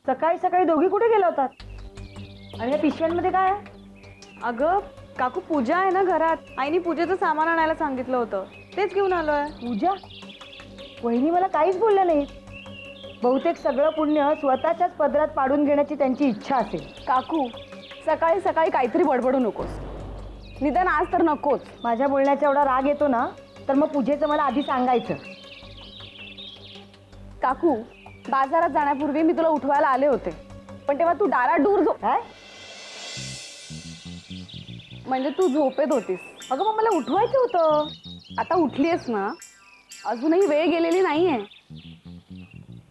सकाळी सकाळी दोघी कुठे गेला होतात? आणि या पिशव्यांमध्ये काय आहे? अगं काकू, पूजा आहे ना घरात, आईने पूजेचं सामान आणायला सांगितलं होतं, तेच घेऊन आलोय. पूजा? वहिनी मला काहीच बोलल्या नाहीत. बहुतेक सगळं पुण्य स्वतःच्याच पदरात पाडून घेण्याची त्यांची इच्छा असेल. काकू, सकाळी सकाळी काहीतरी बडबडू नकोस, निदान आज तर नकोच. माझ्या बोलण्याचा एवढा राग येतो ना, तर मग पूजेचं मला आधी सांगायचं. काकू, बाजारात जाण्यापूर्वी मी तुला उठवायला आले होते, पण तेव्हा तू डाराडूर काय? म्हणजे तू झोपेत होतीस. अगं मग मला उठवायचं होतं. आता उठलीयस ना, अजूनही वेळ गेलेली नाहीये.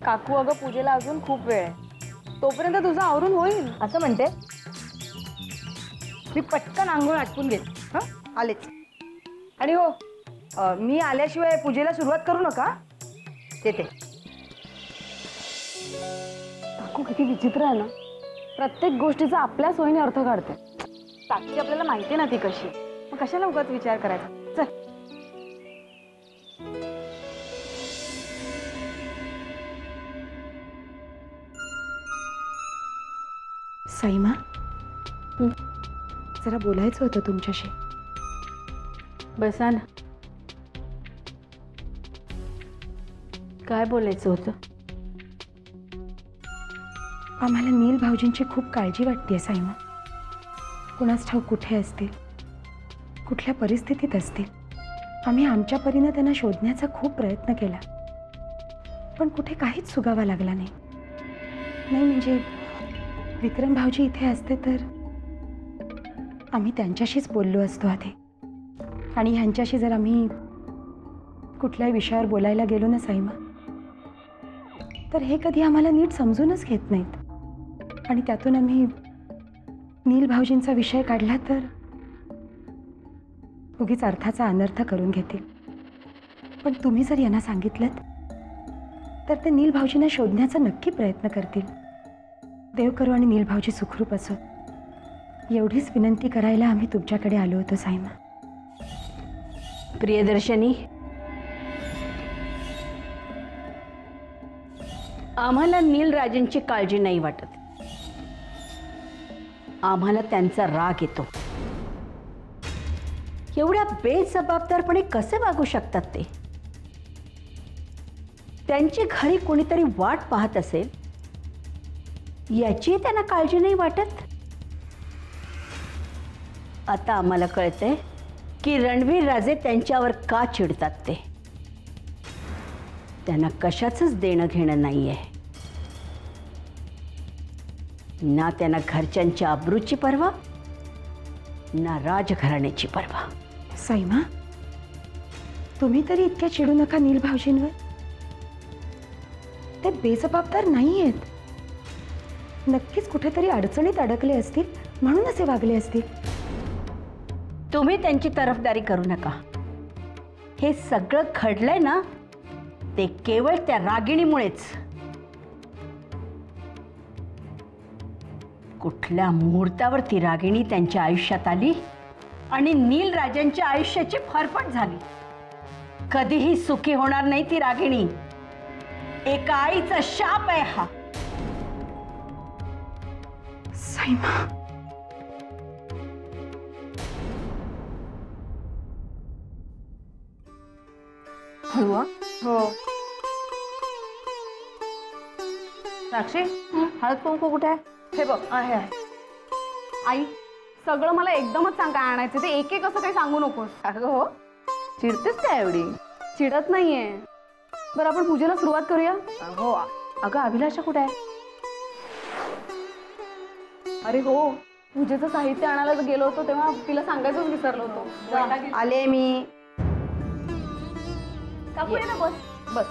काकू अगं, पूजेला अजून खूप वेळ आहे, तोपर्यंत तुझं आवरून होईल. असं म्हणते? मी पटकन आंघोळ आटपून घेते. हां, आलेच. आणि हो, मी आल्याशिवाय पूजेला सुरुवात करू नका. येते. काकू किती विचित्र आहे ना, प्रत्येक गोष्टीचा आपल्या सोयीने अर्थ काढते. साक्षी आपल्याला माहिती ना ती कशी, मग कशाला उगाच विचार करायचा. चल. साईमा, जरा बोलायचं होतं तुमच्याशी. बसा ना. काय बोलायचं होतं? आम्हाला नील भाऊजींची खूप काळजी वाटते साईमा. कुणास ठाऊक कुठे असतील, कुठल्या परिस्थितीत असतील. आम्ही आमच्या परीनं त्यांना शोधण्याचा खूप प्रयत्न केला, पण कुठे काहीच सुगावा लागला नाही. म्हणजे विक्रम भाऊजी इथे असते तर आम्ही त्यांच्याशीच बोललो असतो आधी. आणि ह्यांच्याशी जर आम्ही कुठल्याही विषयावर बोलायला गेलो ना साईमा, तर हे कधी आम्हाला नीट समजूनच घेत नाहीत. आणि त्यातून आम्ही नील भाऊजींचा विषय काढला तर उगीच अर्थाचा अनर्थ करून घेतील. पण तुम्ही जर यांना सांगितलं तर ते नील भाऊजींना शोधण्याचा नक्की प्रयत्न करतील. देव करो आणि नील भाऊजी सुखरूप असो, एवढीच विनंती करायला आम्ही तुमच्याकडे आलो होतो साईमा. प्रियदर्शनी, आम्हाला नीलराजांची काळजी नाही वाटत, आम्हाला त्यांचा राग येतो. एवढ्या बेजबाबदारपणे कसे वागू शकतात ते? त्यांची घरी कोणीतरी वाट पाहत असेल याची त्यांना काळजी नाही वाटत. आता आम्हाला कळतंय की रणवीर राजे त्यांच्यावर का चिडतात ते. त्यांना कशाचंच देणं घेणं नाहीये. ना त्यांना घरच्यांच्या अब्रूची पर्वा, ना राजघराण्याची पर्वा. साईमा, तुम्ही तरी इतक्या चिडू नका नील भाऊजींवर. ते बेजबाबदार नाही आहेत. नक्कीच कुठेतरी अडचणीत अडकले असतील म्हणून असे वागले असतील. तुम्ही त्यांची तरफदारी करू नका. हे सगळं घडलंय ना, ते केवळ त्या रागिणीमुळेच. कुठल्या मुहूर्तावर ती रागिणी त्यांच्या आयुष्यात आली आणि नील राजांच्या आयुष्याची फरफट झाली. कधीही सुखी होणार नाही ती रागिणी. एका आईचा शाप आहे हा. साईमा, हळू. हो. साक्षी, हळद कुंकू कुठे आहे? हे बघ, आहे आहे. आई, सगळं मला एकदमच सांग काय आणायचं ते. एक एक असं काही सांगू नकोस. अगं हो, चिडतेस काय एवढी? चिडत नाहीये. बरं, आपण पूजेला सुरुवात करूया. हो. अगं अभिलाषा कुठे आहे? अरे हो, पूजेचं साहित्य आणायला गेलो होतो तेव्हा तिला सांगायचंच विसरलो होतो. आले मी. काकू ये ना, बस बस.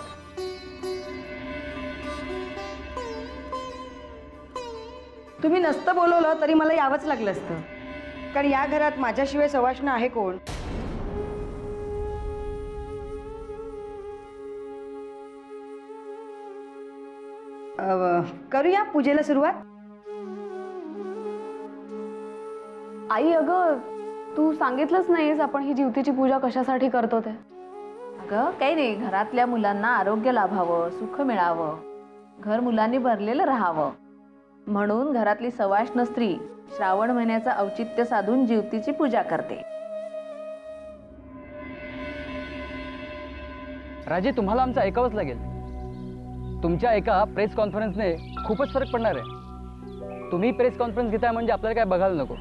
तुम्ही नसतं बोलवलं तरी मला यावंच लागलं असतं, कारण या घरात माझ्याशिवाय सवाष्ण आहे कोण? करूया पूजेला सुरुवात. आई, अगं तू सांगितलंच नाहीस आपण ही जीवतीची पूजा कशासाठी करतो ते. अगं काही नाही, घरातल्या मुलांना आरोग्य लाभावं, सुख मिळावं, घर मुलांनी भरलेलं राहावं म्हणून घरातली सवाष्ण स्त्री श्रावण महिन्याचं औचित्य साधून जीवतीची पूजा करते. राजे, तुम्हाला आमचं ऐकावंच लागेल. तुमच्या एका प्रेस कॉन्फरन्सने खूपच फरक पडणार आहे. तुम्ही प्रेस कॉन्फरन्स घेताय म्हणजे आपल्याला काय बघायला नको,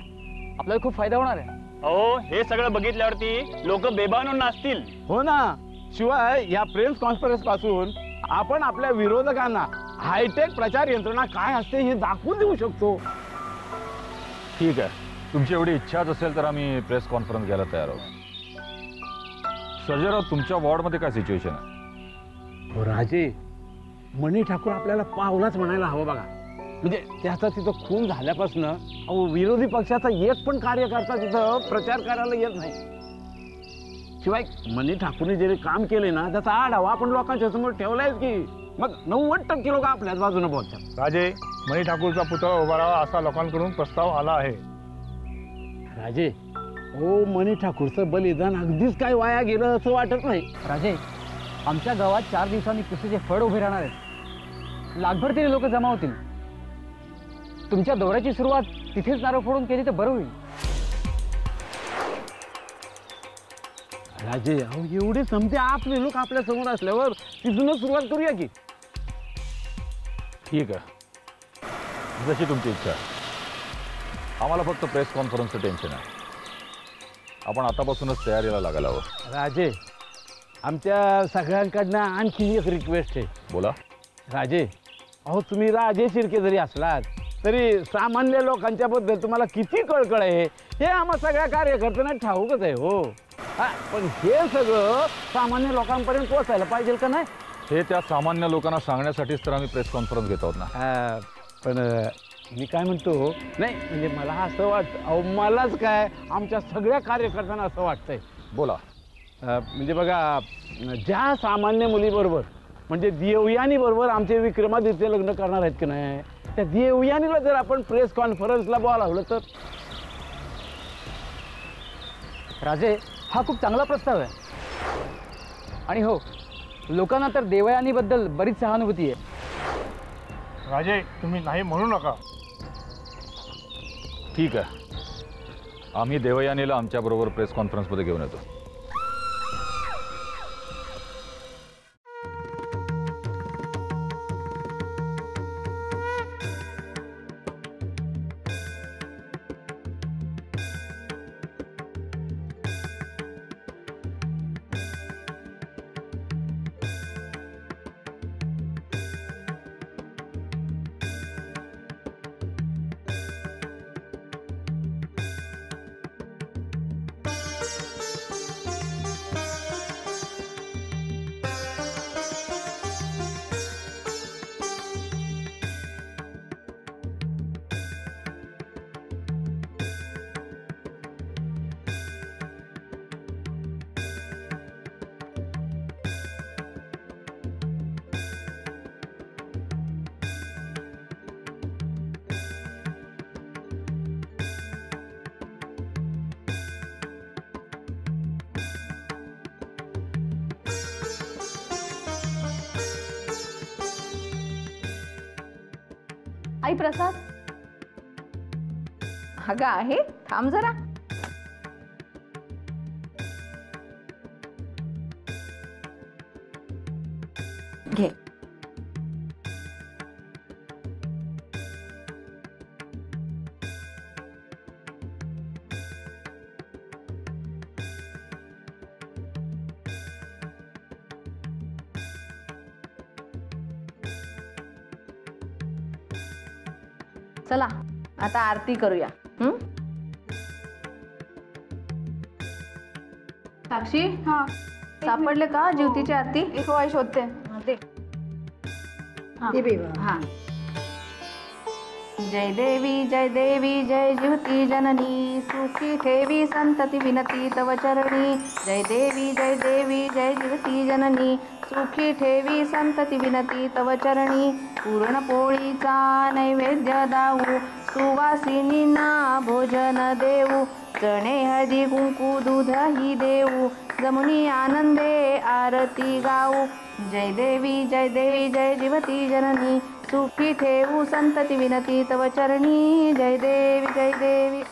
आपल्याला खूप फायदा होणार आहे. अहो, हे सगळं बघितल्यावरती लोक बेभान होऊन नाचतील. हो ना. शिवाय या प्रेस कॉन्फरन्स पासून आपण आपल्या विरोधकांना हायटेक प्रचार यंत्रणा काय असते हे दाखवून देऊ शकतो. ठीक आहे, तुमची एवढी इच्छाच असेल तर आम्ही प्रेस कॉन्फरन्स घ्यायला तयार आहोत. सर्जेराव, तुमच्या वॉर्डमध्ये काय सिच्युएशन आहे? हो राजे, मणी ठाकूर आपल्याला पावलाच म्हणायला हवं बघा. म्हणजे त्याचा तिथं खून झाल्यापासून विरोधी पक्षाचा एक पण कार्यकर्ता तिथं प्रचार करायला येत नाही. शिवाय मणी ठाकूरने जे काम केले ना त्याचा आढावा आपण लोकांच्या समोर ठेवलाय की मग 90% लोक आपल्याच बाजूने बोलतात. राजे, मणी ठाकूरचा पुतळा उभा राहावा असा लोकांकडून प्रस्ताव आला आहे. राजे, हो, मणी ठाकूरचं बलिदान अगदीच काय वाया गेलं असं वाटत नाही. राजे, आमच्या गावात 4 दिवसांनी पुसेचे फळ उभे राहणार आहेत. लाखभर तरी लोक जमा होतील. तुमच्या दौऱ्याची सुरुवात तिथेच नारळ फोडून केली तर बरं होईल. राजे, अहो एवढे समजे आपले लोक आपल्या समोर असल्यावर तिथूनच सुरुवात करूया की. ठीक आहे, जशी तुमची इच्छा आहे. आम्हाला फक्त प्रेस कॉन्फरन्सचं टेन्शन आहे. आपण आतापासूनच तयारीला लागायला हवं. राजे, आमच्या सगळ्यांकडनं आणखी एक रिक्वेस्ट आहे. बोला. राजे, अहो तुम्ही राजे शिर्के जरी असलात तरी सामान्य लोकांच्या बद्दल तुम्हाला किती कळकळ आहे हे आम्हा सगळ्या कार्यकर्त्यांना ठाऊकच आहे. हो, पण हे सगळं सामान्य लोकांपर्यंत पोहोचायला पाहिजे का नाही? हे त्या सामान्य लोकांना सांगण्यासाठीच तर आम्ही प्रेस कॉन्फरन्स घेत आहोत ना. पण मी काय म्हणतो, नाही म्हणजे मला असं वाटतं, अहो मलाच काय आमच्या सगळ्या कार्यकर्त्यांना असं वाटतंय. बोला. म्हणजे बघा, ज्या सामान्य मुलीबरोबर म्हणजे देवयानी बरोबर आमचे विक्रमादित्य लग्न करणार आहेत की नाही, त्या देवयानीला जर आपण प्रेस कॉन्फरन्सला बोलावलं तर. राजे, हा खूप चांगला प्रस्ताव आहे. आणि हो, लोकांना तर देवयानीबद्दल बरीच सहानुभूती आहे. राजे, तुम्ही नाही म्हणू नका. ठीक आहे, आम्ही देवयानीला आमच्याबरोबर प्रेस कॉन्फरन्समध्ये घेऊन येतो. आई प्रसाद. अगं आहे, थांब जरा. घे. चला आता आरती करूया. साक्षी, हा सापडले का ज्योतीची आरती? एक वाय शोधते. हा. जय देवी जय ज्योती जननी, सुखी ठेवी संतती विनती तव चरणी. जय देवी जय ज्योती जननी, सुखी ठेवी संतती विनती तव चरणी. पुरणपोळीचा नैवेद्य दाऊ, सुवासिनींना भोजन देऊ. चणे हळदी कुंकू दूधही देऊ, जमुनी आनंदे आरती गाऊ. जय देवी जय ज्योती जननी, सुखी ठेवू संतती विनती तव चरणी जय देवी जय देवी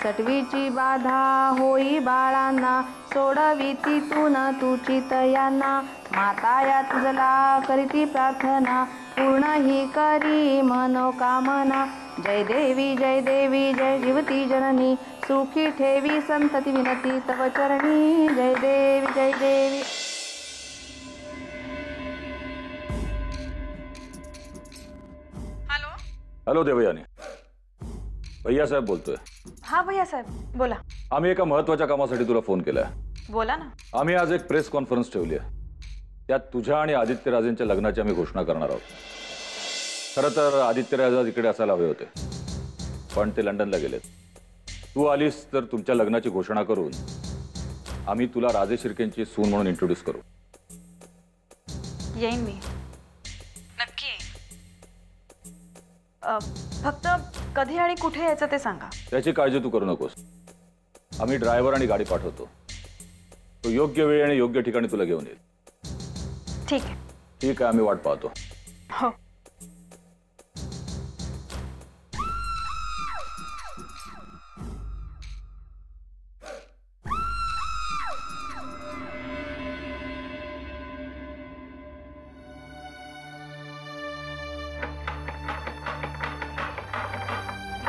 सटवीची बाधा होई बाळांना सोडविती तू न तुची तयांना माता या तुझला करीती प्रार्थना पूर्ण ही करी मनोकामना जय देवी जय जीवती जननी सुखी ठेवी संतती विनती तव चरणी जय देवी जय देवी हॅलो देवयानी, भैयासाहेब बोलतोय. हा भैया साहेब बोला. आम्ही एका महत्वाच्या कामासाठी तुला फोन केलाय. बोला ना. आम्ही आज एक प्रेस कॉन्फरन्स ठेवली आहे. त्यात तुझ्या आणि आदित्यराजेंच्या लग्नाची आम्ही घोषणा करणार आहोत. खरं तर आदित्यराज आज इकडे असायला हवे होते, पण ते लंडनला गेलेत. तू आलीस तर तुमच्या लग्नाची घोषणा करून आम्ही तुला राजे शिर्केंची सून म्हणून इंट्रोड्यूस करू. येईन मी नक्की येईन. फक्त कधी आणि कुठे यायचं ते सांगा. त्याची काळजी तू करू नकोस. आम्ही ड्रायव्हर आणि गाडी पाठवतो. तो योग्य वेळी आणि योग्य ठिकाणी तुला घेऊन येईल. ठीक आहे. ठीक आहे, आम्ही वाट पाहतो. हो.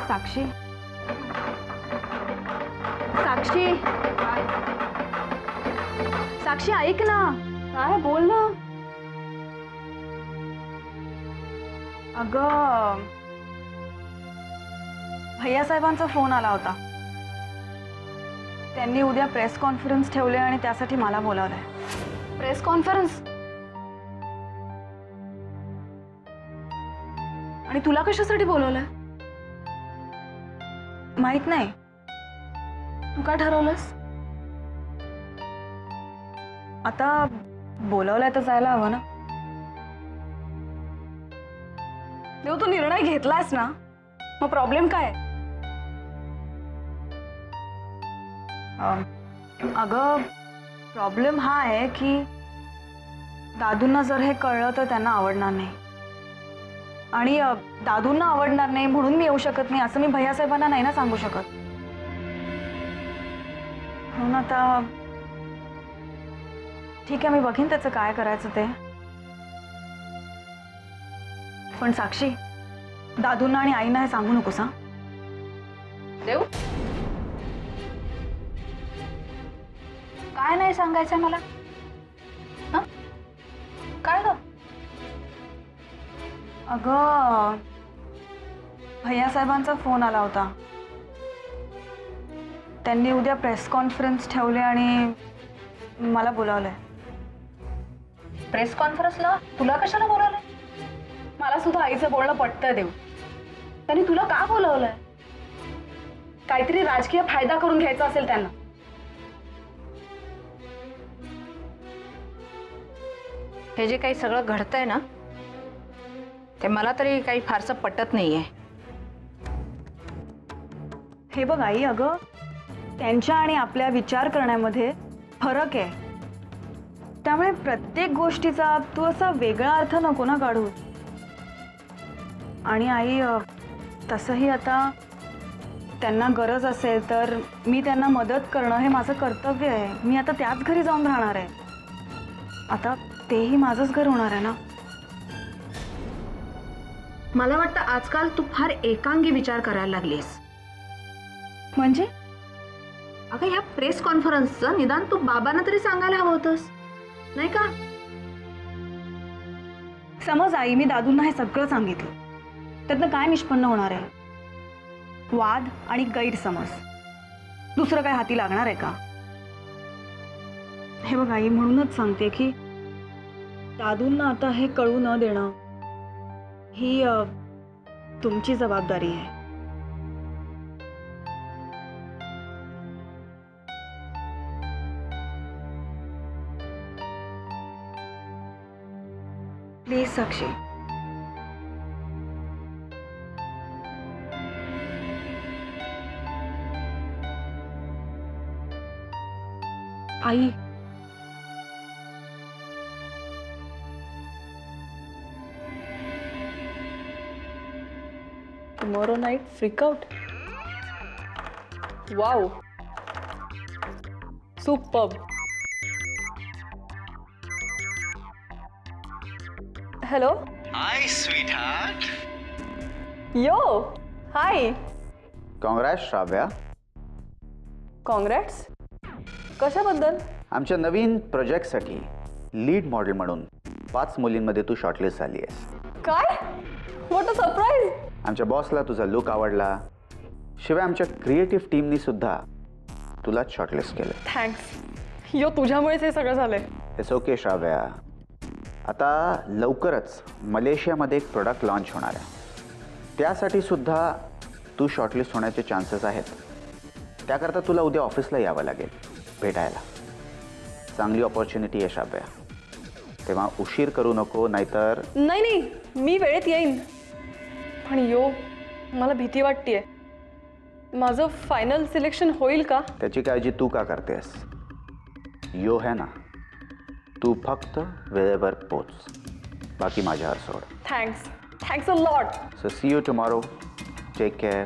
साक्षी साक्षी साक्षी ऐक ना. काय बोल ना. अगं भैयासाहेबांचा फोन आला होता. त्यांनी उद्या प्रेस कॉन्फरन्स ठेवले आणि त्यासाठी मला बोलावलंय. प्रेस कॉन्फरन्स आणि तुला कशासाठी बोलवलंय माहित नाही. तू काय ठरवलंस? आता बोलवलंय तर जायला हवं ना. देव, तू निर्णय घेतलास ना, मग प्रॉब्लेम काय? अगं प्रॉब्लेम हा आहे की दादूंना जर हे कळलं तर त्यांना आवडणार नाही. आणि दादूंना आवडणार नाही म्हणून मी येऊ शकत नाही असं मी भैयासाहेबांना नाही ना सांगू शकत. म्हणून आता ठीक आहे, मी बघीन त्याचं काय करायचं ते. पण साक्षी, दादूंना आणि आईना हे सांगू नकोस. हा देव, काय नाही सांगायचं मला? काय ग? अगं भैयासाहेबांचा फोन आला होता. त्यांनी उद्या प्रेस कॉन्फरन्स ठेवले आणि मला बोलावलंय. प्रेस कॉन्फरन्सला तुला कशाला बोलावलंय? मला सुद्धा आईचं बोलणं पटतंय देव. त्यांनी तुला का बोलावलंय? काहीतरी राजकीय फायदा करून घ्यायचा असेल त्यांना. हे जे काही सगळं घडतंय ना, ते मला तरी काही फारसं पटत नाहीये. हे बघ आई, अगं त्यांच्या आणि आपल्या विचार करण्यामध्ये फरक आहे. त्यामुळे प्रत्येक गोष्टीचा तू असा वेगळा अर्थ नको ना काढू. आणि आई, तसंही आता त्यांना गरज असेल तर मी त्यांना मदत करणं हे माझं कर्तव्य आहे. मी आता त्याच घरी जाऊन राहणार आहे. आता तेही माझंच घर होणार आहे ना. मला वाटतं आजकाल तू फार एकांगी विचार करायला लागलीस. म्हणजे अगं, या प्रेस कॉन्फरन्सचं निदान तू बाबांना तरी सांगायला हवं होतंस, नाही का? समज आई, मी दादूंना हे सगळं सांगितलं, त्यातनं काय निष्पन्न होणार आहे? वाद आणि गैरसमज. दुसरं काय हाती लागणार आहे का? हे बघ आई, म्हणूनच सांगते की दादूंना आता हे कळू न देणं ही तुमची जबाबदारी आहे. प्लीज साक्षी. आई, tomorrow night freak out. Wow, superb. Hello. Hi sweetheart. Yo hi. Congrats Shravya. Congrats. कशाबद्दल? आमच्या नवीन प्रोजेक्टसाठी लीड मॉडेल म्हणून 5 मुलींमध्ये तू शॉर्टलिस्ट झाली आहेस. काय? What a surprise. आमच्या बॉसला तुझा लुक आवडला. शिवाय आमच्या क्रिएटिव्ह टीमनी सुद्धा तुलाच शॉर्टलिस्ट केलं. थँक्स. यो तुझ्यामुळेच हे सगळं झालंय. It's okay Shravya. आता लवकरच मलेशियामध्ये एक प्रोडक्ट लॉन्च होणार आहे. त्यासाठी सुद्धा तू शॉर्टलिस्ट होण्याचे चान्सेस आहेत. त्याकरता तुला उद्या ऑफिसला यावं लागेल भेटायला. चांगली ऑपॉर्च्युनिटी आहे श्राव्या. तेव्हा उशीर करू नको, नाहीतर. नाही, मी वेळेत येईन. पण यो, मला भीती वाटतेय. माझं फायनल सिलेक्शन होईल का? त्याची काळजी तू का करतेस? यो है ना, तू फक्त वेळेवर पोच. बाकी माझ्यावर सोड. Thanks a lot. So see you tomorrow. Take care.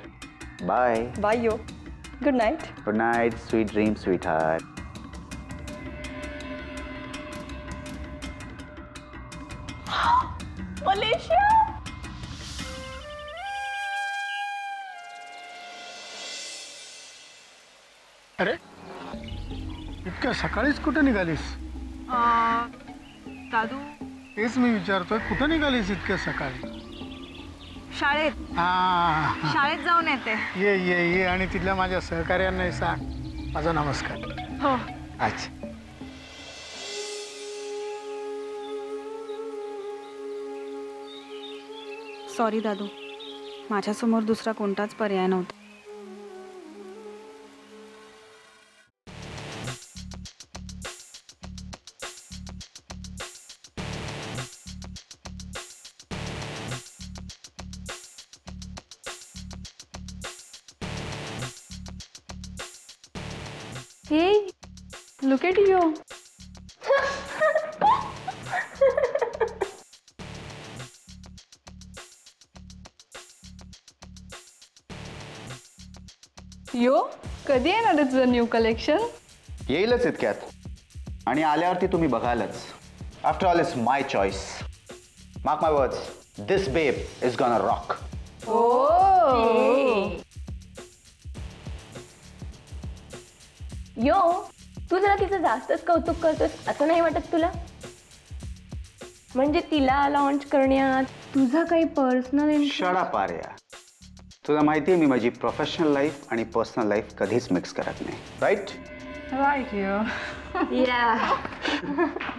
Bye. Bye yo. Good night. Good night. Sweet dream sweet heart. Malaysia. अरे इतक्या सकाळीच कुठं निघालीस? दादू, तेच मी विचारतोय, कुठं निघालीस इतक्या सकाळी? शाळेत. हा, शाळेत जाऊन येते. ये ये ये आणि तिथल्या माझ्या सहकार्यांनाही सांग माझा नमस्कार. हो. अच्छा. सॉरी दादू, माझ्यासमोर दुसरा कोणताच पर्याय नव्हता. Hey, look at you. यो, कधी येणार आहे तुझं न्यू कलेक्शन? येईलच इतक्यात. आणि आल्यावरती तुम्ही बघालच. After all it's my choice. Mark my words, this babe is gonna rock. Yo, तू जरा तिचं जास्तच कौतुक करतोस असं नाही वाटत तुला? म्हणजे तिला लॉन्च करण्यात तुझा काही पर्सनल शट अप आर्या. तुला माहिती आहे मी माझी प्रोफेशनल लाईफ आणि पर्सनल लाईफ कधीच मिक्स करत नाही. Right? Right yo.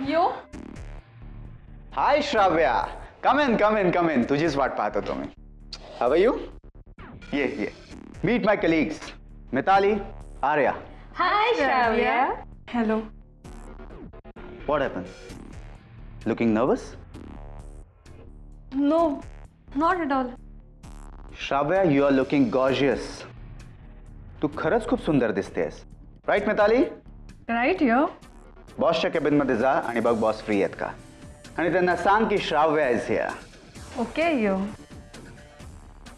Yo. Hi Shravya. Come in come in come in. तुझीच वाट पाहत होतो मी. How are you? Yeah yeah. Meet my colleagues. Mitali, Arya. Hi Shravya. Hello. What happened? Looking nervous? No, not at all. Shravya, you are looking gorgeous. तू खरंच खूप सुंदर दिसतेस. राईट मिताली? Right yo. बॉसच्या केबिन मध्ये जा आणि बघ बॉस फ्री आहेत का, आणि त्यांना सांग की Shravya is here. Okay yo.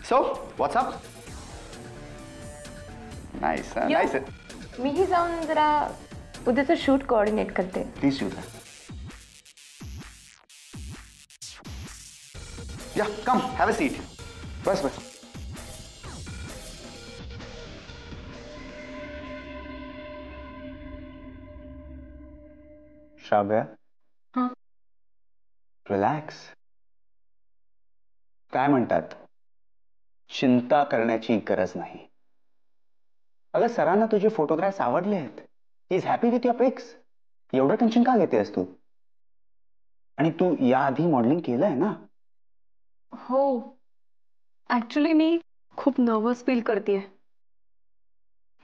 So what's up? Nice nice. मीही जाऊन जरा उद्याचं शूट कोऑर्डिनेट करते. Please do that. या कम हॅव अ सीट. बस बस. श्राव्या, रिलॅक्स. काय म्हणतात, चिंता करण्याची गरज नाही. अगं सरांना तुझे फोटोग्राफ्स आवडले आहेत. He is happy with your पिक्स. एवढं टेन्शन का घेतेस तू? आणि तू याआधी मॉडेलिंग केलंय ना? हो, ॲक्च्युली मी खूप नर्वस फील करतेय.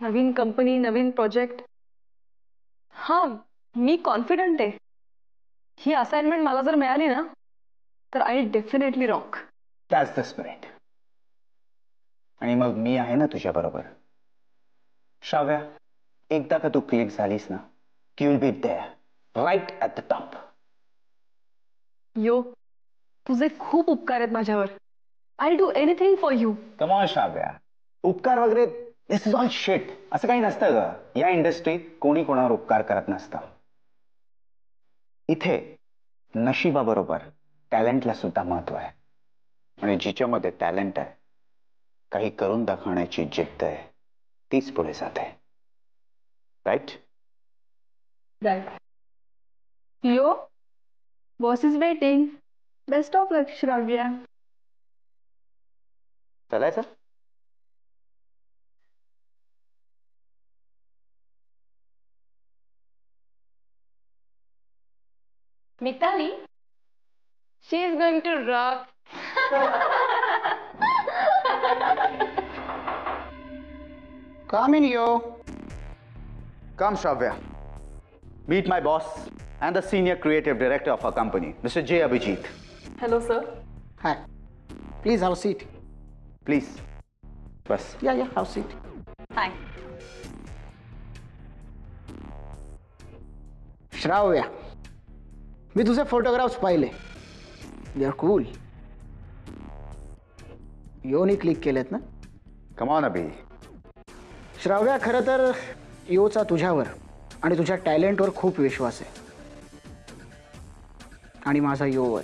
नवीन कंपनी, नवीन प्रोजेक्ट. हां, मी कॉन्फिडंट आहे. ही असाइनमेंट मला जर मिळाली ना तर I definitely rock. That's the spirit. आणि मग मी आहे ना तुझ्या बरोबर. श्राव्या, एकदा का तू क्लिक झालीस ना, you will be there right at the top. Yo, तुझे खूप उपकार आहेत माझ्यावर. I'll do anything for you. Come on Shravya, उपकार वगैरे दिस इज ऑल शिट. असं काही नसतं ग. या इंडस्ट्रीत कोणी कोणावर उपकार करत नसतं. इथे नशिबाबरोबर टॅलेंटला सुद्धा महत्व आहे. आणि जिच्यामध्ये टॅलेंट आहे, काही करून दाखवण्याची जिद्द आहे, तीच पुढे जाते. Right? Right. Yo, boss is waiting. Best of luck, Shravya. चलायचं? Mitali, she is going to rock. Come in, yo. Come, Shravya. Meet my boss and the senior creative director of our company, Mr. J. Abhijit. Hello sir. Hi. Please have a seat. Please. Bus. Yeah, have a seat. हाय. श्राव्या, मी तुझे photographs पाहिले. They are cool. योनी click केलेत ना? Come on, Abhi. Shravya, खरं तर योचा तुझ्यावर आणि तुझ्या टॅलेंटवर खूप विश्वास आहे. आणि माझा योवर.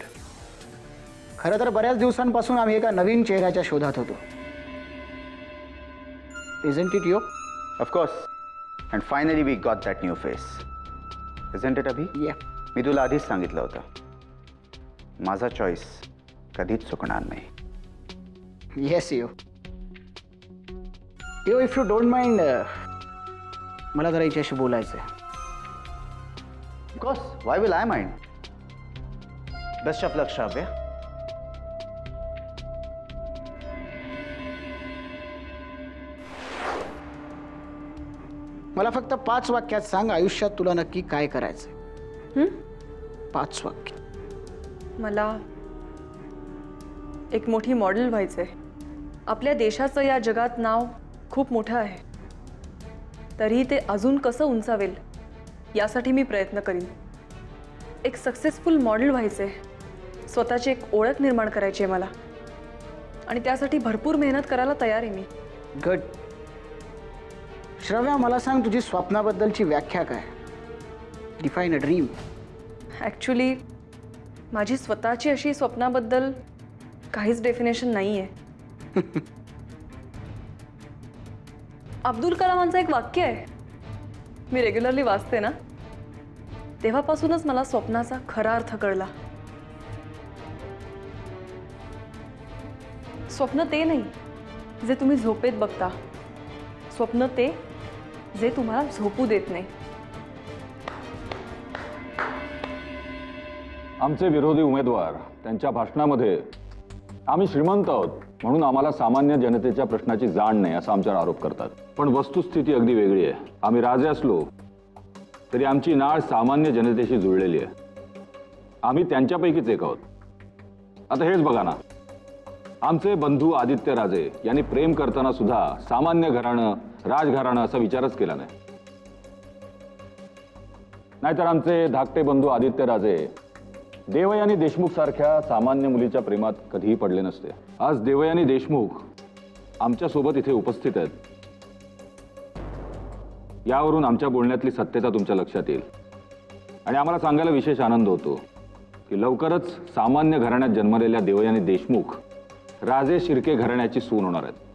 खरं तर बऱ्याच दिवसांपासून आम्ही एका नवीन चेहऱ्याच्या शोधात होतो. Isn't it yo? Of course. And finally we got that new face. Isn't it, Abhi? Yeah. मी तुला आधीच सांगितलं होतं. माझा चॉईस कधीच चुकणार नाही. Yes, yo. Yo, if you don't mind, मला जरा हिच्याशी बोलायचं आहे. Of course. Why will I mind? Best of luck, Shravya. मला फक्त 5 वाक्यात सांग, आयुष्यात तुला नक्की काय करायचंय? 5 वाक्य. मला एक मोठी मॉडेल व्हायचंय. आपल्या देशाचं या जगात नाव खूप मोठं आहे. तरीही ते अजून कसं उंचावेल यासाठी मी प्रयत्न करीन. एक सक्सेसफुल मॉडेल व्हायचंय. स्वतःची एक ओळख निर्माण करायची आहे मला. आणि त्यासाठी भरपूर मेहनत करायला तयार आहे मी. गुड. श्रव्या, मला सांग, तुझी स्वप्नाबद्दलची व्याख्या काय? Define a dream. ॲक्च्युली माझी स्वतःची अशी स्वप्नाबद्दल काहीच डेफिनेशन नाही आहे. अब्दुल कलामांचं एक वाक्य आहे, मी रेग्युलरली वाचते ना, तेव्हापासूनच मला स्वप्नाचा खरा अर्थ कळला. स्वप्न ते नाही जे तुम्ही झोपेत बघता. स्वप्न ते जे तुम्हाला झोपू देत नाही. आमचे विरोधी उमेदवार त्यांच्या भाषणामध्ये आम्ही श्रीमंत आहोत म्हणून आम्हाला सामान्य जनतेच्या प्रश्नाची जाण नाही असा आमच्यावर आरोप करतात. पण वस्तुस्थिती अगदी वेगळी आहे. आम्ही राजे असलो तरी आमची नाळ सामान्य जनतेशी जुळलेली आहे. आम्ही त्यांच्यापैकीच एक आहोत. आता हेच बघा ना, आमचे बंधू आदित्य राजे यांनी प्रेम करताना सुद्धा सामान्य घराणं राजघराणं असा विचारच केला नाही. नाहीतर आमचे धाकटे बंधू आदित्य राजे देवयानी देशमुख सारख्या सामान्य मुलीच्या प्रेमात कधीही पडले नसते. आज देवयानी देशमुख आमच्या सोबत इथे उपस्थित आहेत. यावरून आमच्या बोलण्यातली सत्यता तुमच्या लक्षात येईल. आणि आम्हाला सांगायला विशेष आनंद होतो की लवकरच सामान्य घराण्यात जन्मलेल्या देवयानी देशमुख राजे शिर्के घराण्याची सून होणार आहेत.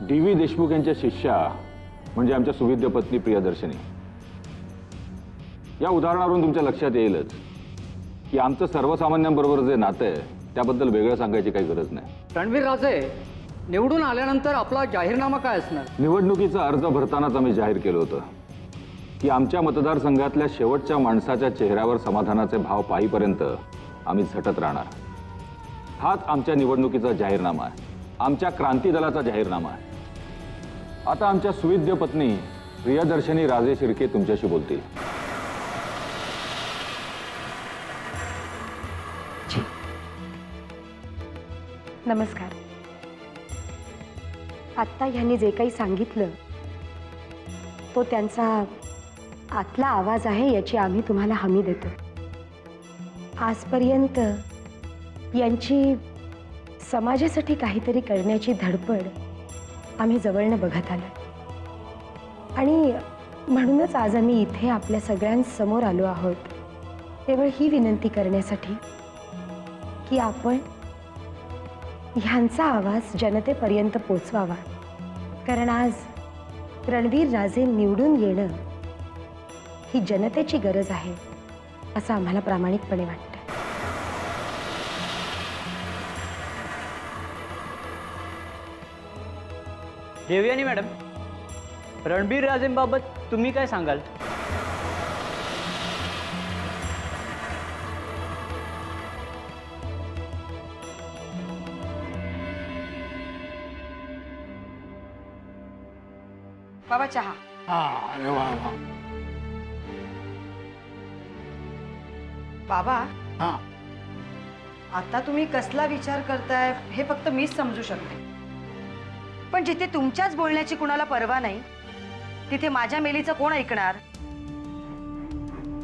डी.व्ही. देशमुख यांच्या शिष्या म्हणजे आमच्या सुविद्य पत्नी प्रियदर्शनी. या उदाहरणावरून तुमच्या लक्षात येईलच की आमचं सर्वसामान्यांबरोबर जे नातं आहे त्याबद्दल वेगळं सांगायची काही गरज नाही. रणवीर राजे, निवडून आल्यानंतर आपला जाहीरनामा काय असणार? निवडणुकीचा अर्ज भरतानाच आम्ही जाहीर केलं होतं की आमच्या मतदारसंघातल्या शेवटच्या माणसाच्या चेहऱ्यावर समाधानाचे भाव पाहीपर्यंत आम्ही झटत राहणार. हाच आमच्या निवडणुकीचा जाहीरनामा आहे. आमच्या क्रांती दलाचा जाहीरनामा आहे. आता आमच्या सुविद्य पत्नी प्रियदर्शनी राजे शिर्के तुमच्याशी बोलतील. नमस्कार. आत्ता ह्यांनी जे काही सांगितलं तो त्यांचा आतला आवाज आहे याची आम्ही तुम्हाला हमी देतो. आजपर्यंत यांची समाजासाठी काहीतरी करण्याची धडपड आम्ही जवळनं बघत आलो आणि म्हणूनच आज आम्ही इथे आपल्या सगळ्यांसमोर आलो आहोत, केवळ ही विनंती करण्यासाठी की आपण ह्यांचा आवाज जनतेपर्यंत पोचवावा. कारण आज रणवीर राजे निवडून येणं ही जनतेची गरज आहे असं आम्हाला प्रामाणिकपणे वाटतं. देवयानी मॅडम, रणबीर राजेंबाबत तुम्ही काय सांगाल? बाबा चहा. अरे वा वा. बाबा हा, आता तुम्ही कसला विचार करताय हे फक्त मीच समजू शकते. पण जिथे तुमच्याच बोलण्याची कुणाला पर्वा नाही तिथे माझ्या मेलीचं कोण ऐकणार?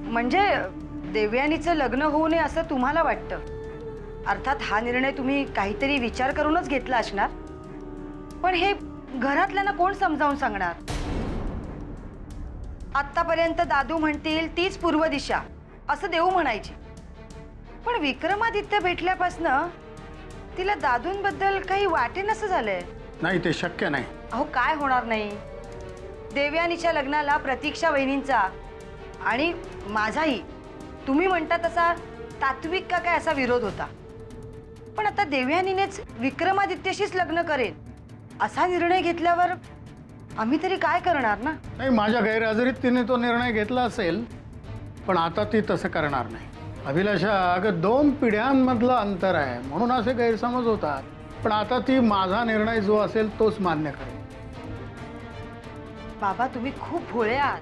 म्हणजे देवयानीचं लग्न होऊ नये असं तुम्हाला वाटतं. अर्थात हा निर्णय तुम्ही काहीतरी विचार करूनच घेतला असणार. पण हे घरातल्यांना कोण समजावून सांगणार? आत्तापर्यंत दादू म्हणतील तीच पूर्व दिशा असं देऊ म्हणायची. पण विक्रमादित्य भेटल्यापासनं तिला दादूंबद्दल काही वाटेनसं झालंय. नाही ते शक्य नाही. अहो काय होणार नाही? देवयानीच्या लग्नाला प्रतीक्षा वहिनींचा आणि माझाही तुम्ही म्हणता तसा तात्विक का काय असा विरोध होता. पण आता देवयानीनेच विक्रमादित्यशीच लग्न करेल असा निर्णय घेतल्यावर आम्ही तरी काय करणार ना? नाही, माझ्या गैरहजेरीत तिने तो निर्णय घेतला असेल, पण आता ती तसं करणार नाही. अभिलाषा, अगं 2 पिढ्यांमधलं अंतर आहे म्हणून असे गैरसमज होतात. पण आता ती माझा निर्णय जो असेल तोच मान्य करेल. बाबा तुम्ही खूप भोळे आहात.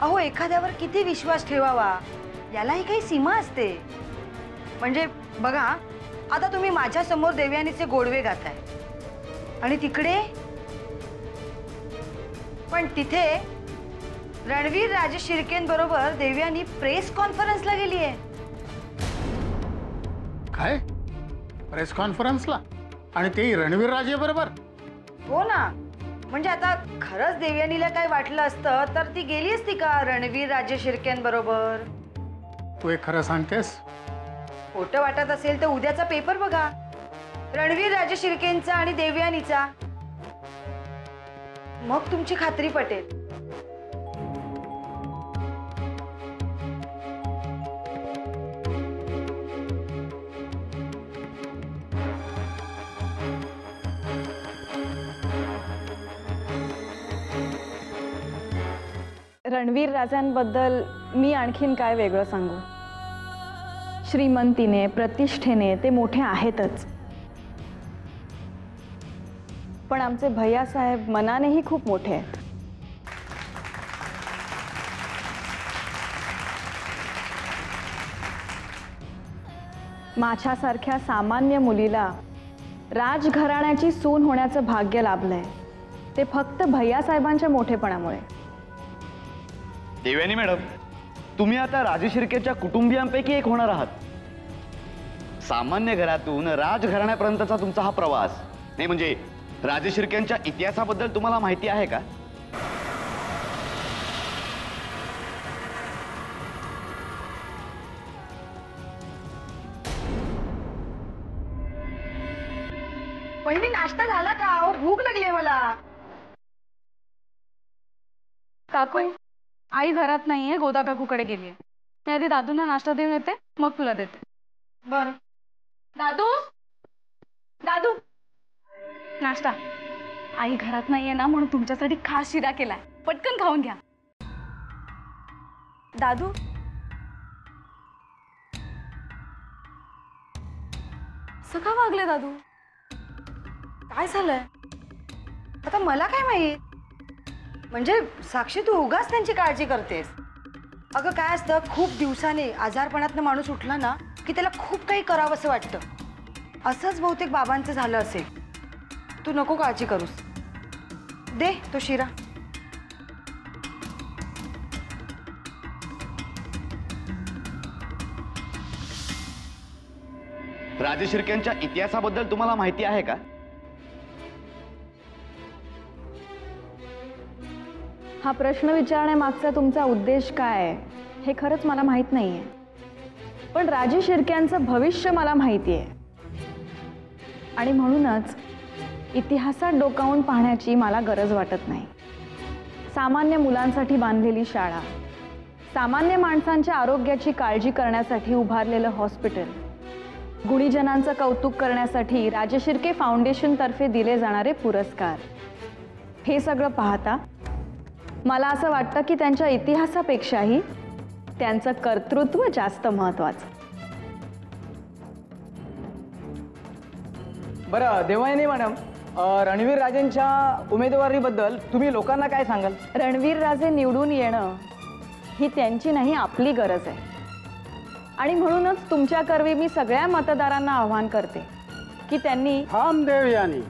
अहो एखाद्यावर किती विश्वास ठेवावा यालाही काही सीमा असते. म्हणजे बघा, आता तुम्ही माझ्या समोर देवयानीचे गोडवे गाताय आणि तिकडे पण तिथे रणवीर राजे शिर्केंबरोबर देवयानी प्रेस कॉन्फरन्सला गेली आहे. काय? प्रेस कॉन्फरन्सला? आणि ते रणवीर राजे बरोबर? हो ना. म्हणजे आता खरंच देवयानीला काय वाटलं असतं तर ती गेली असती का रणवीर राजे शिर्केंबरोबर? तू एक खरं सांगतेस? खोटं वाटत असेल तर उद्याचा पेपर बघा, रणवीर राजे शिर्केंचा आणि देवयानीचा. मग तुमची खात्री पटेल. रणवीर राजांबद्दल मी आणखीन काय वेगळं सांगू? श्रीमंतीने प्रतिष्ठेने ते मोठे आहेतच, पण आमचे भैयासाहेब मनानेही खूप मोठे आहेत. माझ्यासारख्या सामान्य मुलीला राजघराण्याची सून होण्याचं भाग्य लाभलंय ते फक्त भैयासाहेबांच्या मोठेपणामुळे. देवयानी मॅडम, तुम्ही आता राजे शिर्केच्या कुटुंबियांपैकी एक होणार आहात. सामान्य घरातून राजघराण्यापर्यंतचा तुमचा हा प्रवास, नाही म्हणजे राजे शिर्केंच्या इतिहासाबद्दल तुम्हाला माहिती आहे का? पहिली नाश्ता झाला का? अहो भूक लागली मला. काकू, आई घरात नाहीये, गोदा काकूकडे गेलीये. मी आधी दादूंना नाश्ता देऊन येते, मग तुला देते. बर. दादू, दादू, नाश्ता. आई घरात नाहीये ना म्हणून तुमच्यासाठी खास शिरा केलाय, पटकन खाऊन घ्या. दादू, असं का वागले दादू? काय झालंय? आता मला काय माहित? म्हणजे साक्षी तू उगाच त्यांची काळजी करतेस. अगं काय असतं, खूप दिवसाने आजारपणातनं माणूस उठला ना की त्याला खूप काही करावंसं वाटतं. असंच बहुतेक बाबांचं झालं असेल. तू नको काळजी करूस. दे तो शिरा. राजे शिर्क्यांच्या इतिहासाबद्दल तुम्हाला माहिती आहे का? हा प्रश्न विचारण्यामागचा तुमचा उद्देश काय आहे हे खरंच मला माहीत नाहीये, पण राजे शिर्क्यांचं भविष्य मला माहिती आहे आणि म्हणूनच इतिहासात डोकावून पाहण्याची मला गरज वाटत नाही. सामान्य मुलांसाठी बांधलेली शाळा, सामान्य माणसांच्या आरोग्याची काळजी करण्यासाठी उभारलेलं हॉस्पिटल, गुणीजनांचं कौतुक करण्यासाठी राजे शिर्के फाउंडेशनतर्फे दिले जाणारे पुरस्कार, हे सगळं पाहता मला असं वाटतं की त्यांच्या इतिहासापेक्षाही त्यांचं कर्तृत्व जास्त महत्त्वाचं. बरं देवयानी मॅडम, रणवीर राजेंच्या उमेदवारीबद्दल तुम्ही लोकांना काय सांगाल? रणवीर राजे निवडून येणं ही त्यांची नाही आपली गरज आहे आणि म्हणूनच तुमच्या करवी मी सगळ्या मतदारांना आव्हान करते की त्यांनी थांब देवयानी.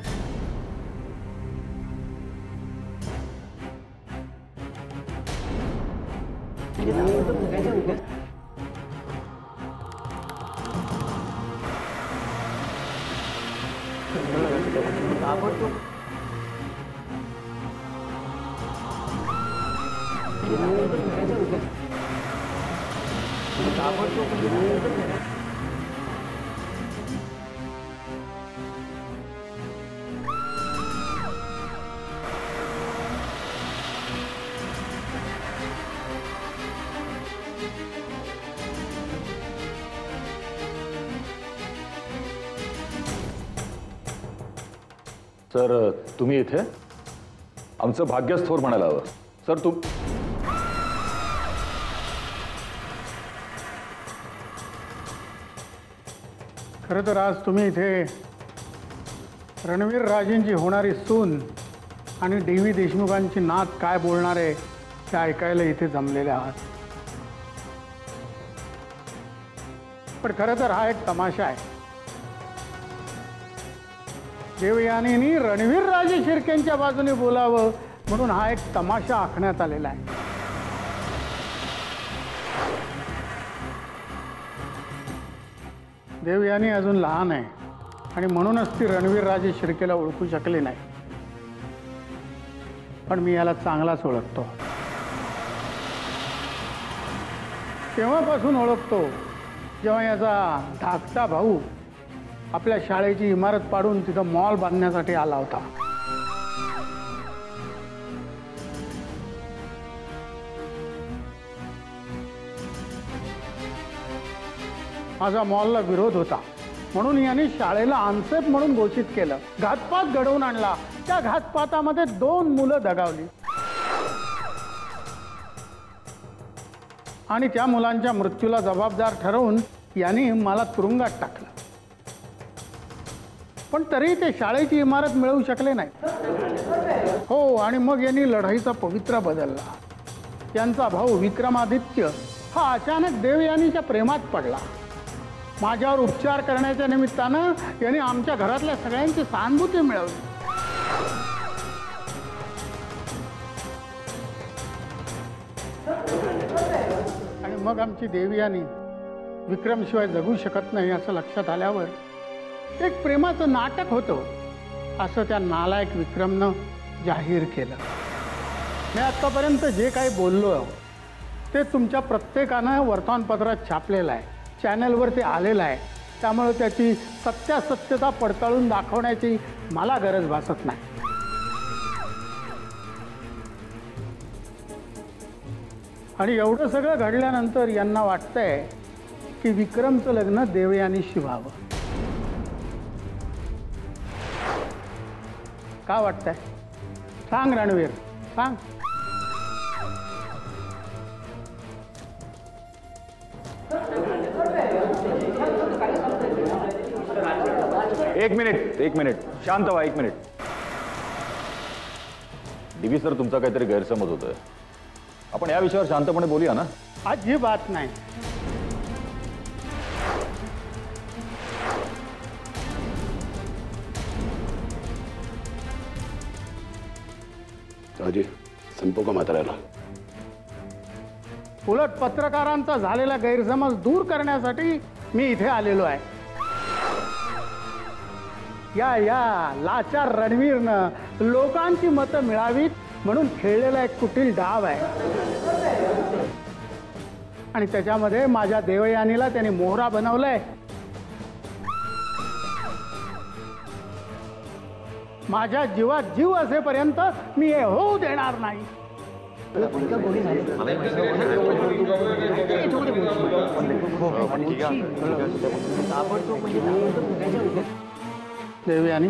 सर तुम्ही इथे आमचं भाग्यच थोर म्हणायला हवं. सर खरं तर आज तुम्ही इथे रणवीर राजेंची होणारी सून आणि डी.व्ही. देशमुखांची नात काय बोलणार आहे ते ऐकायला इथे जमलेले आहात. पण खरं तर हा एक तमाशा आहे. देवयानींनी रणवीर राजे शिर्केंच्या बाजूने बोलावं म्हणून हा एक तमाशा आखण्यात आलेला आहे. देवयानी अजून लहान आहे आणि म्हणूनच ती रणवीर राजे शिर्केला ओळखू शकले नाही, पण मी याला चांगलाच ओळखतो. तेव्हापासून ओळखतो जेव्हा याचा धाकटा भाऊ आपल्या शाळेची इमारत पाडून तिथं मॉल बांधण्यासाठी आला होता. माझा मॉलला विरोध होता म्हणून यांनी शाळेला अनसेफ म्हणून घोषित केलं. घातपात घडवून आणला. त्या घातपातामध्ये 2 मुलं दगावली आणि त्या मुलांच्या मृत्यूला जबाबदार ठरवून यांनी मला तुरुंगात टाकलं. पण तरी ते शाळेची इमारत मिळवू शकले नाही. हो, आणि मग यांनी लढाईचा पवित्रा बदलला. त्यांचा भाऊ विक्रमादित्य हा अचानक देवयानीच्या प्रेमात पडला. माझ्यावर उपचार करण्याच्या निमित्तानं यांनी आमच्या घरातल्या सगळ्यांची सहानुभूती मिळवली. आणि मग आमची देवयानी विक्रमशिवाय जगू शकत नाही असं लक्षात आल्यावर एक प्रेमाचं नाटक होतं असं त्या नालायक विक्रमनं जाहीर केलं. मी आत्तापर्यंत जे काही बोललो ते तुमच्या प्रत्येकानं वर्तमानपत्रात छापलेलं आहे, चॅनलवर ते आलेलं आहे. त्यामुळे त्याची सत्यासत्यता पडताळून दाखवण्याची मला गरज भासत नाही. आणि एवढं सगळं घडल्यानंतर यांना वाटतंय की विक्रमचं लग्न देवयानीशी व्हावं. का वाटतंय? सांग रणवीर, सांग. एक मिनिट शांत व्हा. 1 मिनिट. डी.व्ही. सर, तुमचा काहीतरी गैरसमज होतोय. आपण या विषयावर शांतपणे बोलूया ना. अजिबात नाही. अजय, संपू का म्हाताऱ्याला? उलट पत्रकारांचा झालेला गैरसमज दूर करण्यासाठी मी इथे आलेलो आहे. या लाचार रणवीरनं लोकांची मतं मिळावीत म्हणून खेळलेला एक कुटील डाव आहे आणि त्याच्यामध्ये माझ्या देवयानीला त्याने मोहरा बनवलाय. माझ्या जीवात जीव असेपर्यंत मी हे होऊ देणार नाही. देवयानी,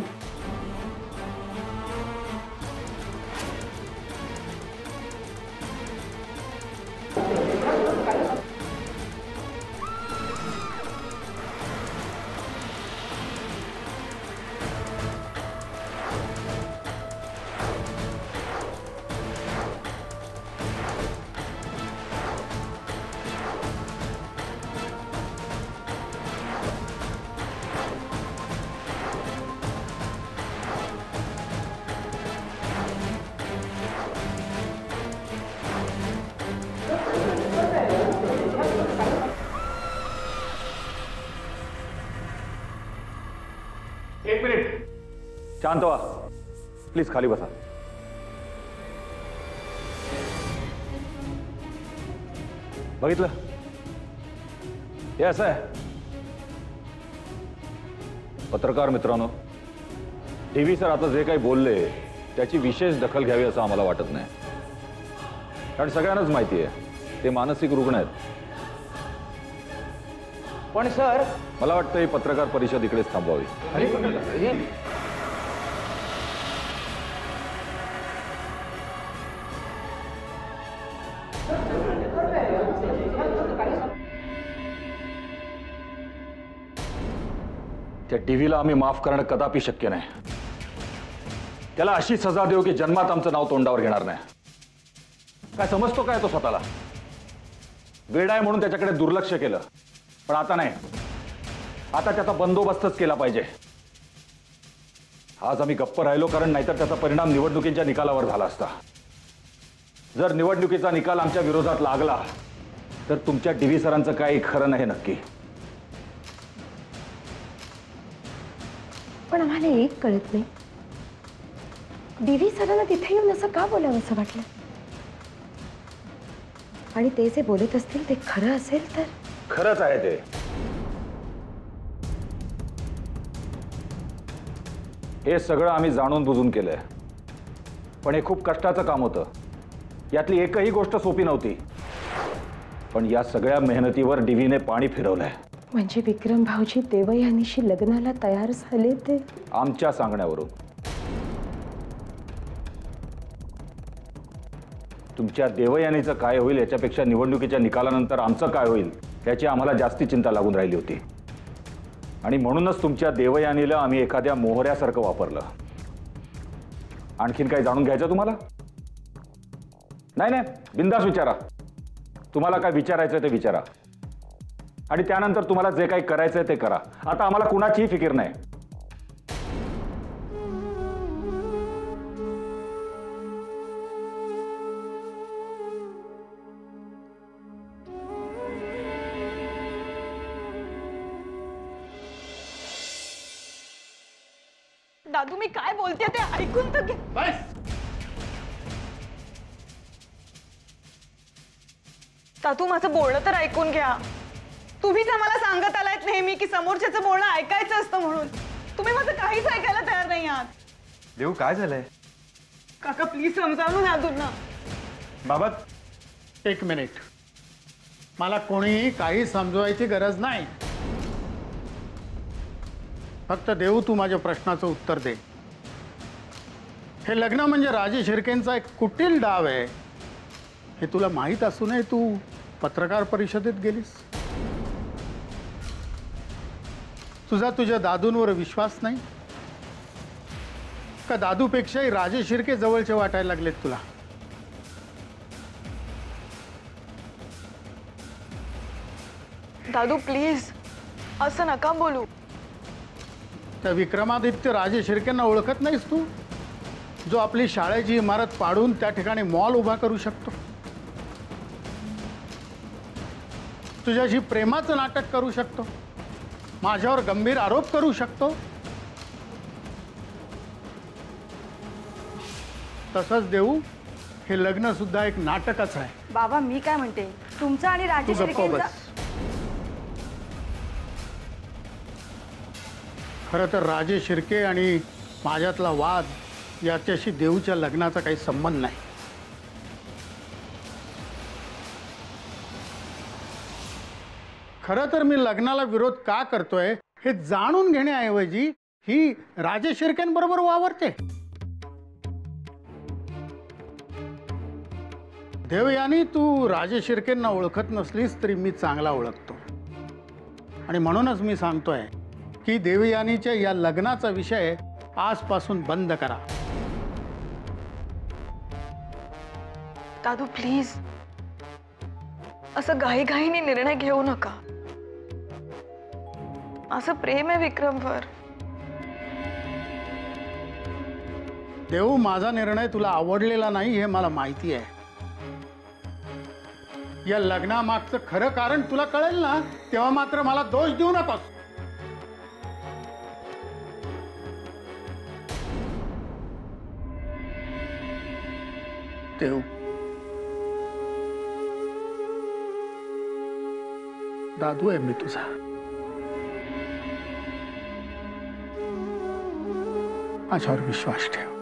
एक मिनिट, शांत व्हा प्लीज. खाली बसा. बघितलं, हे असं आहे. पत्रकार मित्रांनो, टीव्ही सर आता जे काही बोलले त्याची विशेष दखल घ्यावी असं आम्हाला वाटत नाही. कारण सगळ्यांनाच माहिती आहे ते मानसिक रुग्ण आहेत. पण सर, मला वाटतं ही पत्रकार परिषद इकडेच थांबवावी. त्या टीव्हीला आम्ही माफ करणं कदापि शक्य नाही. त्याला अशी सजा देऊ की जन्मात आमचं नाव तोंडावर घेणार नाही. काय समजतो काय तो स्वतःला? वेड आहे म्हणून त्याच्याकडे दुर्लक्ष केलं, पण आता नाही. आता त्याचा बंदोबस्तच केला पाहिजे. आज आम्ही गप्प राहिलो कारण नाहीतर त्याचा परिणाम निवडणुकीच्या निकालावर झाला असता. जर निवडणुकीचा निकाल आमच्या विरोधात लागला तर तुमच्या टीव्ही सरांचं काही खरं नाही नक्की. पण आम्हाला एक कळत नाही, डीव्ही सरांना तिथे येऊन असं का बोलावं असं वाटलं? आणि ते जे बोलत असतील ते खरं असेल तर? खरंच आहे ते. हे सगळं आम्ही जाणून बुजून केलंय, पण हे खूप कष्टाचं काम होतं. यातली एकही गोष्ट सोपी नव्हती, पण या सगळ्या मेहनतीवर डीव्हीने पाणी फिरवलंय. म्हणजे विक्रम भाऊजी देवयानीशी लग्नाला तयार झाले ते आमच्या सांगण्यावरून. तुमच्या देवयानीचं काय होईल याच्यापेक्षा निवडणुकीच्या निकालानंतर आमचं काय होईल याची आम्हाला जास्ती चिंता लागून राहिली होती. आणि म्हणूनच तुमच्या देवयानीला आम्ही एखाद्या मोहऱ्यासारखं वापरलं. आणखीन काही जाणून घ्यायचं तुम्हाला? नाही नाही, बिंदास विचारा. तुम्हाला काय विचारायचं ते विचारा, आणि त्यानंतर तुम्हाला जे काही करायचंय ते करा. आता आम्हाला कुणाचीही फिकीर नाही. दादू, मी काय बोलते ते ऐकून तर घे. दादू, माझं बोलणं तर ऐकून घ्या. तुम्हीच आम्हाला सांगत आलात नेहमी की समोरच्याचं बोलणं ऐकायचं असतं म्हणून. तुम्ही माझं काहीच ऐकायला तयार नाही आहात. देऊ, काय झालंय? काका प्लीज समजावून दादूंना. बाबा एक मिनिट, मला कोणीही काही समजवायची गरज नाही. फक्त देऊ, तू माझ्या प्रश्नाचं उत्तर दे. हे लग्न म्हणजे राजे शिर्केंचा एक कुटील डाव आहे हे तुला माहीत असूनही तू पत्रकार परिषदेत गेलीस. तुझ्या दादूंवर विश्वास नाही का? दादूपेक्षाही राजे शिर्के जवळचे वाटायला लागलेत तुला. दादू प्लीज असं नका बोलू. त्या विक्रमादित्य राजे शिर्केंना ओळखत नाहीस तू? जो आपली शाळेची इमारत पाडून त्या ठिकाणी मॉल उभा करू शकतो, तुझ्याशी प्रेमाचं नाटक करू शकतो, माझ्यावर गंभीर आरोप करू शकतो. तसंच देऊ हे लग्न सुद्धा एक नाटकच आहे. बाबा मी काय म्हणते, तुमचा आणि तू राजेश गप्प शिर्केंचा बस. खरं तर राजेश शिर्के आणि माझ्यातला वाद याच्याशी देऊच्या लग्नाचा काही संबंध नाही. खरं तर मी लग्नाला विरोध का करतोय हे जाणून घेण्याऐवजी ही राजेश शिर्केंबरोबर वावरते. देवयानी, तू राजेश शिर्केंना ओळखत नसलीस तरी मी चांगला ओळखतो आणि म्हणूनच मी सांगतोय की देवयानीच्या या लग्नाचा विषय आजपासून बंद करा. दादू प्लीज असं घाईघाईने निर्णय घेऊ नका. असं प्रेम आहे विक्रमवर. देऊ, माझा निर्णय तुला आवडलेला नाही हे मला माहिती आहे. या लग्नामागचं खरं कारण तुला कळेल ना तेव्हा मात्र मला दोष देऊ नकोस. देऊ, दादू आहे मी तुझा. माझ्यावर विश्वास ठेव.